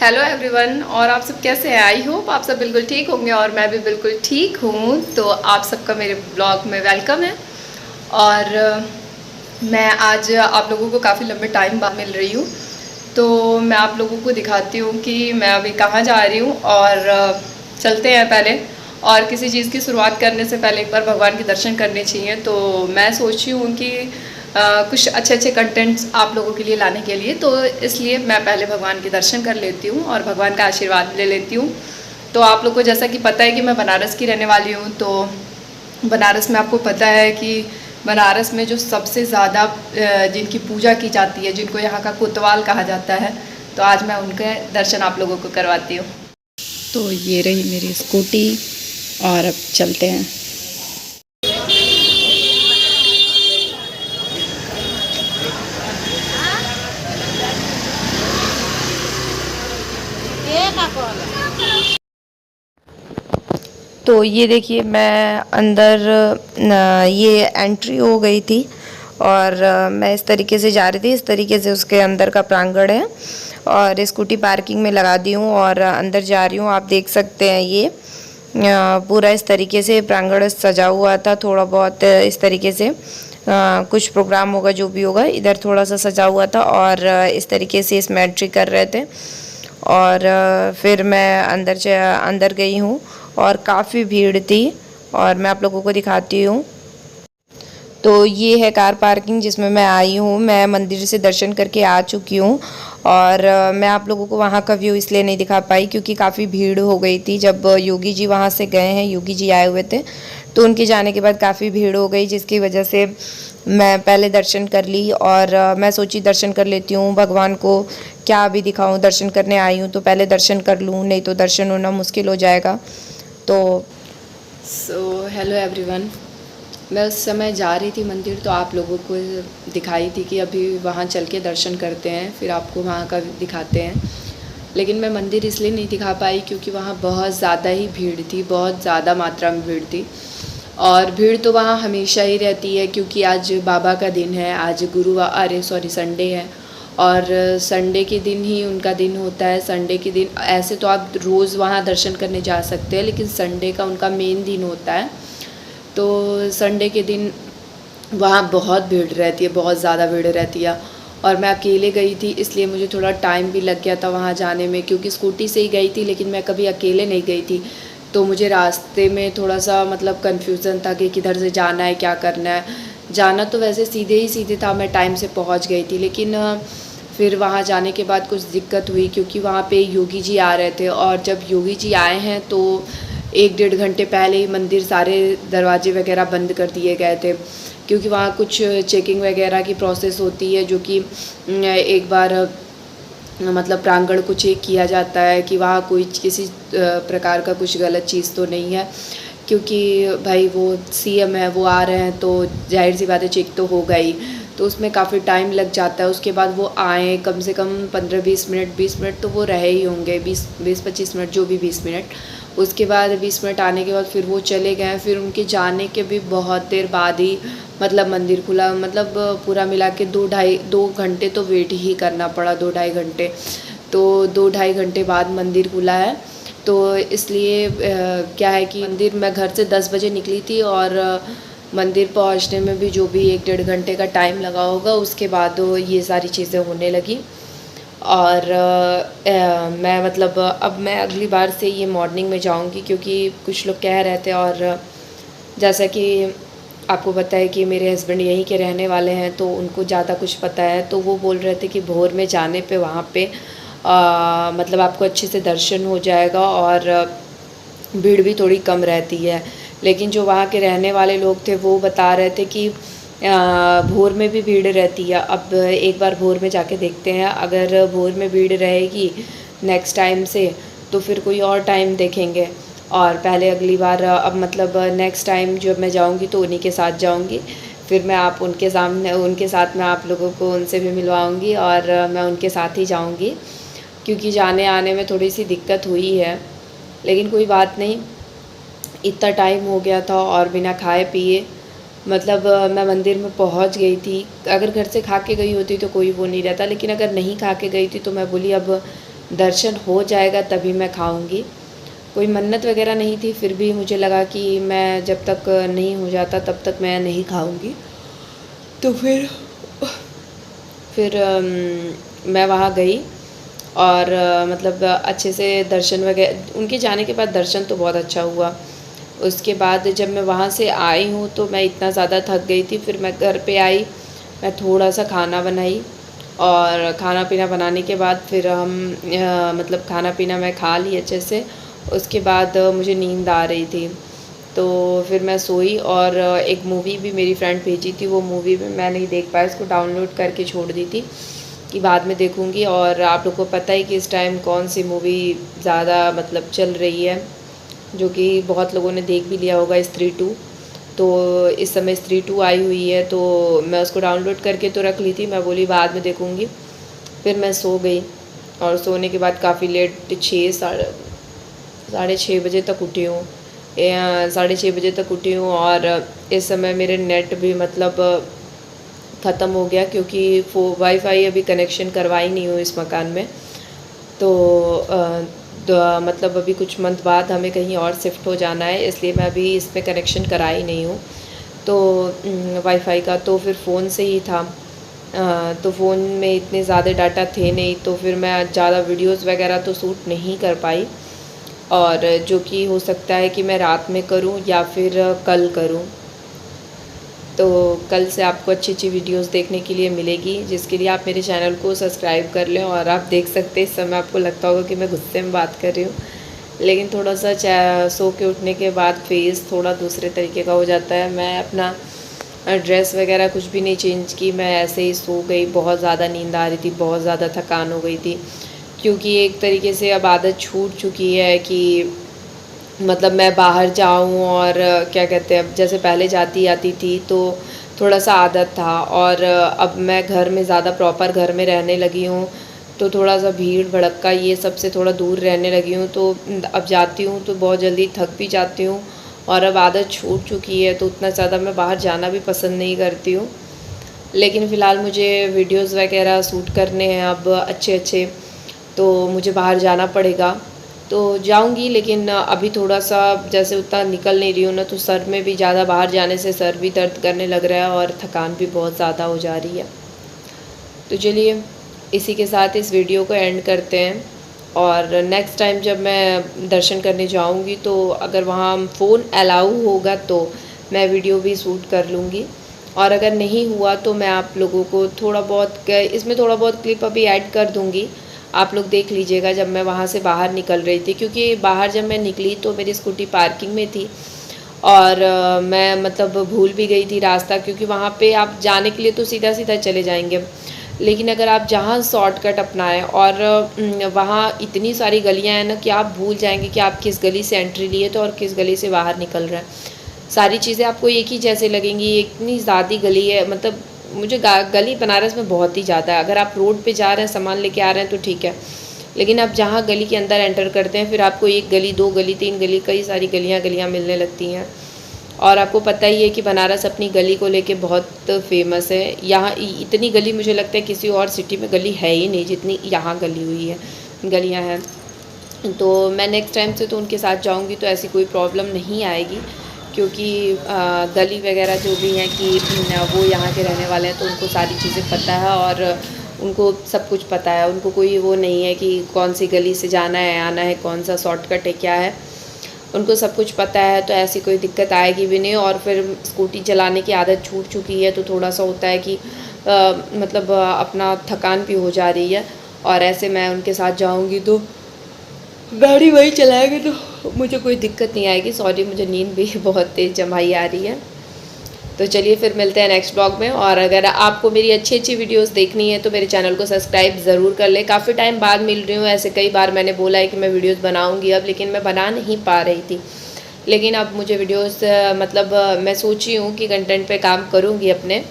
Hello everyone. और आप सब कैसे हैं? आई होप आप सब बिल्कुल ठीक होंगे और मैं भी बिल्कुल ठीक हूँ। तो आप सबका मेरे ब्लॉग में वेलकम है। और मैं आज आप लोगों को काफ़ी लंबे टाइम बाद मिल रही हूँ। तो मैं आप लोगों को दिखाती हूँ कि मैं अभी कहाँ जा रही हूँ। और चलते हैं पहले। और किसी चीज़ की शुरुआत करने से पहले एक बार भगवान के दर्शन करने चाहिए। तो मैं सोच रही हूँ कि कुछ अच्छे अच्छे कंटेंट्स आप लोगों के लिए लाने के लिए, तो इसलिए मैं पहले भगवान के दर्शन कर लेती हूँ और भगवान का आशीर्वाद ले लेती हूँ। तो आप लोग को जैसा कि पता है कि मैं बनारस की रहने वाली हूँ। तो बनारस में आपको पता है कि बनारस में जो सबसे ज़्यादा जिनकी पूजा की जाती है, जिनको यहाँ का कोतवाल कहा जाता है, तो आज मैं उनके दर्शन आप लोगों को करवाती हूँ। तो ये रही मेरी स्कूटी और अब चलते हैं। तो ये देखिए मैं अंदर ये एंट्री हो गई थी और मैं इस तरीके से जा रही थी। इस तरीके से उसके अंदर का प्रांगण है और स्कूटी पार्किंग में लगा दी हूँ और अंदर जा रही हूँ। आप देख सकते हैं ये पूरा इस तरीके से प्रांगण सजा हुआ था। थोड़ा बहुत इस तरीके से कुछ प्रोग्राम होगा, जो भी होगा, इधर थोड़ा सा सजा हुआ था और इस तरीके से इसमें एंट्री कर रहे थे। और फिर मैं अंदर गई हूँ और काफ़ी भीड़ थी और मैं आप लोगों को दिखाती हूँ। तो ये है कार पार्किंग जिसमें मैं आई हूँ। मैं मंदिर से दर्शन करके आ चुकी हूँ और मैं आप लोगों को वहाँ का व्यू इसलिए नहीं दिखा पाई क्योंकि काफ़ी भीड़ हो गई थी। जब योगी जी वहाँ से गए हैं, योगी जी आए हुए थे, तो उनके जाने के बाद काफ़ी भीड़ हो गई, जिसकी वजह से मैं पहले दर्शन कर ली। और मैं सोची दर्शन कर लेती हूँ, भगवान को क्या अभी दिखाऊँ, दर्शन करने आई हूँ तो पहले दर्शन कर लूँ, नहीं तो दर्शन होना मुश्किल हो जाएगा। तो हेलो एवरीवन। मैं उस समय जा रही थी मंदिर, तो आप लोगों को दिखाई थी कि अभी वहाँ चल के दर्शन करते हैं, फिर आपको वहाँ का दिखाते हैं। लेकिन मैं मंदिर इसलिए नहीं दिखा पाई क्योंकि वहाँ बहुत ज़्यादा ही भीड़ थी, बहुत ज़्यादा मात्रा में भीड़ थी। और भीड़ तो वहाँ हमेशा ही रहती है क्योंकि आज बाबा का दिन है, आज संडे है। और संडे के दिन ही उनका दिन होता है। संडे के दिन ऐसे तो आप रोज़ वहाँ दर्शन करने जा सकते हैं, लेकिन संडे का उनका मेन दिन होता है। तो संडे के दिन वहाँ बहुत भीड़ रहती है, बहुत ज़्यादा भीड़ रहती है। और मैं अकेले गई थी, इसलिए मुझे थोड़ा टाइम भी लग गया था वहाँ जाने में, क्योंकि स्कूटी से ही गई थी लेकिन मैं कभी अकेले नहीं गई थी। तो मुझे रास्ते में थोड़ा सा मतलब कन्फ्यूज़न था कि किधर से जाना है, क्या करना है। जाना तो वैसे सीधे ही सीधे था, मैं टाइम से पहुँच गई थी, लेकिन फिर वहाँ जाने के बाद कुछ दिक्कत हुई क्योंकि वहाँ पे योगी जी आ रहे थे। और जब योगी जी आए हैं तो 1-1.5 घंटे पहले ही मंदिर सारे दरवाजे वगैरह बंद कर दिए गए थे, क्योंकि वहाँ कुछ चेकिंग वगैरह की प्रोसेस होती है, जो कि एक बार मतलब प्रांगण को चेक किया जाता है कि वहाँ कोई किसी प्रकार का कुछ गलत चीज़ तो नहीं है। क्योंकि भाई वो सीएम है, वो आ रहे हैं, तो जाहिर सी बात है चेक तो होगा ही। तो उसमें काफ़ी टाइम लग जाता है। उसके बाद वो आए, कम से कम 15-20 मिनट, 20 मिनट तो वो रहे ही होंगे, 20-25 मिनट, जो भी 20 मिनट। उसके बाद 20 मिनट आने के बाद फिर वो चले गए। फिर उनके जाने के भी बहुत देर बाद ही मतलब मंदिर खुला। मतलब पूरा मिला के 2 घंटे तो वेट ही करना पड़ा, 2-2.5 घंटे। तो 2-2.5 घंटे बाद मंदिर खुला है। तो इसलिए क्या है कि मंदिर, मैं घर से 10 बजे निकली थी और मंदिर पहुंचने में भी जो भी 1-1.5 घंटे का टाइम लगा होगा, उसके बाद ये सारी चीज़ें होने लगी। और मैं मतलब अब मैं अगली बार से ये मॉर्निंग में जाऊंगी, क्योंकि कुछ लोग कह रहे थे, और जैसा कि आपको पता है कि मेरे हस्बैंड यहीं के रहने वाले हैं, तो उनको ज़्यादा कुछ पता है। तो वो बोल रहे थे कि भोर में जाने पे वहाँ पे मतलब आपको अच्छे से दर्शन हो जाएगा और भीड़ भी थोड़ी कम रहती है। लेकिन जो वहाँ के रहने वाले लोग थे वो बता रहे थे कि भोर में भी भीड़ रहती है। अब एक बार भोर में जाके देखते हैं, अगर भोर में भीड़ रहेगी नेक्स्ट टाइम से तो फिर कोई और टाइम देखेंगे। और पहले अगली बार अब मतलब नेक्स्ट टाइम जब मैं जाऊंगी तो उन्हीं के साथ जाऊंगी। फिर मैं आप उनके साथ मैं आप लोगों को उनसे भी मिलवाऊंगी और मैं उनके साथ ही जाऊंगी, क्योंकि जाने आने में थोड़ी सी दिक्कत हुई है। लेकिन कोई बात नहीं, इतना टाइम हो गया था और बिना खाए पिए मतलब मैं मंदिर में पहुंच गई थी। अगर घर से खा के गई होती तो कोई वो नहीं रहता, लेकिन अगर नहीं खा के गई थी तो मैं बोली अब दर्शन हो जाएगा तभी मैं खाऊंगी। कोई मन्नत वगैरह नहीं थी, फिर भी मुझे लगा कि मैं जब तक नहीं हो जाता तब तक मैं नहीं खाऊंगी। तो फिर मैं वहाँ गई और मतलब अच्छे से दर्शन वगैरह, उनके जाने के बाद दर्शन तो बहुत अच्छा हुआ। उसके बाद जब मैं वहाँ से आई हूँ तो मैं इतना ज़्यादा थक गई थी। फिर मैं घर पे आई, मैं थोड़ा सा खाना बनाई और खाना पीना बनाने के बाद फिर हम मतलब खाना पीना मैं खा ली अच्छे से। उसके बाद मुझे नींद आ रही थी तो फिर मैं सोई और एक मूवी भी मेरी फ्रेंड भेजी थी, वो मूवी भी मैं नहीं देख पाई, उसको डाउनलोड करके छोड़ दी थी कि बाद में देखूँगी। और आप लोग को पता है कि इस टाइम कौन सी मूवी ज़्यादा मतलब चल रही है, जो कि बहुत लोगों ने देख भी लिया होगा, स्त्री 2। तो इस समय स्त्री 2 आई हुई है तो मैं उसको डाउनलोड करके तो रख ली थी, मैं बोली बाद में देखूँगी। फिर मैं सो गई और सोने के बाद काफ़ी लेट 6 बजे तक उठी हूँ, 6:30 बजे तक उठी हूँ। और इस समय मेरे नेट भी मतलब ख़त्म हो गया क्योंकि वाईफाई अभी कनेक्शन करवाई नहीं हूँ इस मकान में। तो मतलब अभी कुछ मंथ बाद हमें कहीं और शिफ्ट हो जाना है, इसलिए मैं अभी इस पर कनेक्शन कराई नहीं हूँ तो वाईफाई का। तो फिर फ़ोन से ही था, तो फ़ोन में इतने ज़्यादा डाटा थे नहीं, तो फिर मैं ज़्यादा वीडियोस वगैरह तो शूट नहीं कर पाई। और जो कि हो सकता है कि मैं रात में करूं या फिर कल करूं। तो कल से आपको अच्छी अच्छी वीडियोस देखने के लिए मिलेगी, जिसके लिए आप मेरे चैनल को सब्सक्राइब कर लें। और आप देख सकते हैं इस समय आपको लगता होगा कि मैं गुस्से में बात कर रही हूँ, लेकिन थोड़ा सा सो के उठने के बाद फेस थोड़ा दूसरे तरीके का हो जाता है। मैं अपना ड्रेस वगैरह कुछ भी नहीं चेंज की, मैं ऐसे ही सो गई। बहुत ज़्यादा नींद आ रही थी, बहुत ज़्यादा थकान हो गई थी, क्योंकि एक तरीके से अब आदत छूट चुकी है कि मतलब मैं बाहर जाऊं और क्या कहते हैं, अब जैसे पहले जाती आती थी तो थोड़ा सा आदत था। और अब मैं घर में ज़्यादा प्रॉपर घर में रहने लगी हूँ तो थोड़ा सा भीड़ भड़क्का ये सब से थोड़ा दूर रहने लगी हूँ। तो अब जाती हूँ तो बहुत जल्दी थक भी जाती हूँ और अब आदत छूट चुकी है तो उतना ज़्यादा मैं बाहर जाना भी पसंद नहीं करती हूँ। लेकिन फ़िलहाल मुझे वीडियोस वगैरह शूट करने हैं अब अच्छे अच्छे, तो मुझे बाहर जाना पड़ेगा। तो जाऊंगी, लेकिन अभी थोड़ा सा जैसे उतना निकल नहीं रही हूँ ना, तो सर में भी ज़्यादा बाहर जाने से सर भी दर्द करने लग रहा है और थकान भी बहुत ज़्यादा हो जा रही है। तो चलिए इसी के साथ इस वीडियो को एंड करते हैं। और नेक्स्ट टाइम जब मैं दर्शन करने जाऊंगी तो अगर वहाँ फ़ोन अलाउ होगा तो मैं वीडियो भी शूट कर लूँगी, और अगर नहीं हुआ तो मैं आप लोगों को थोड़ा बहुत इसमें थोड़ा बहुत क्लिप अभी ऐड कर दूँगी, आप लोग देख लीजिएगा जब मैं वहाँ से बाहर निकल रही थी। क्योंकि बाहर जब मैं निकली तो मेरी स्कूटी पार्किंग में थी और मैं मतलब भूल भी गई थी रास्ता, क्योंकि वहाँ पे आप जाने के लिए तो सीधा सीधा चले जाएंगे, लेकिन अगर आप जहाँ शॉर्टकट अपनाएं और वहाँ इतनी सारी गलियाँ हैं ना कि आप भूल जाएंगे कि आप किस गली से एंट्री लिए थे और किस गली से बाहर निकल रहे हैं। सारी चीज़ें आपको एक ही जैसे लगेंगी, इतनी ज़्यादा गली है। मतलब मुझे गली बनारस में बहुत ही ज़्यादा है। अगर आप रोड पे जा रहे हैं सामान लेके आ रहे हैं तो ठीक है, लेकिन आप जहाँ गली के अंदर एंटर करते हैं फिर आपको 1 गली 2 गली 3 गली कई सारी गलियाँ मिलने लगती हैं। और आपको पता ही है कि बनारस अपनी गली को लेके बहुत फेमस है। यहाँ इतनी गली मुझे लगता है किसी और सिटी में गली है ही नहीं जितनी यहाँ गली हुई है, गलियाँ हैं। तो मैं नेक्स्ट टाइम से तो उनके साथ जाऊँगी तो ऐसी कोई प्रॉब्लम नहीं आएगी, क्योंकि गली वगैरह जो भी हैं कि वो यहाँ के रहने वाले हैं तो उनको सारी चीज़ें पता है और उनको सब कुछ पता है। उनको कोई वो नहीं है कि कौन सी गली से जाना है आना है, कौन सा शॉर्टकट है क्या है, उनको सब कुछ पता है। तो ऐसी कोई दिक्कत आएगी भी नहीं। और फिर स्कूटी चलाने की आदत छूट चुकी है तो थोड़ा सा होता है कि मतलब अपना थकान भी हो जा रही है। और ऐसे मैं उनके साथ जाऊँगी तो गाड़ी वही चलाएंगे तो मुझे कोई दिक्कत नहीं आएगी। सॉरी, मुझे नींद भी बहुत तेज़ जमाई आ रही है। तो चलिए फिर मिलते हैं नेक्स्ट ब्लॉग में। और अगर आपको मेरी अच्छी अच्छी वीडियोस देखनी है तो मेरे चैनल को सब्सक्राइब ज़रूर कर लें। काफ़ी टाइम बाद मिल रही हूँ, ऐसे कई बार मैंने बोला है कि मैं वीडियोस बनाऊँगी अब, लेकिन मैं बना नहीं पा रही थी। लेकिन अब मुझे वीडियोस मतलब मैं सोची हूँ कि कंटेंट पे काम करूँगी अपने,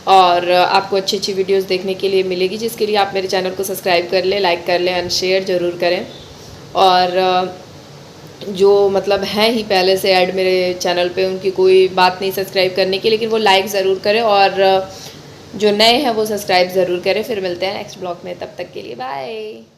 और आपको अच्छी अच्छी वीडियोस देखने के लिए मिलेगी, जिसके लिए आप मेरे चैनल को सब्सक्राइब कर लें, लाइक कर लें एंड शेयर ज़रूर करें। और जो मतलब हैं ही पहले से ऐड मेरे चैनल पे, उनकी कोई बात नहीं सब्सक्राइब करने की, लेकिन वो लाइक ज़रूर करें और जो नए हैं वो सब्सक्राइब ज़रूर करें। फिर मिलते हैं नेक्स्ट ब्लॉग में, तब तक के लिए बाय।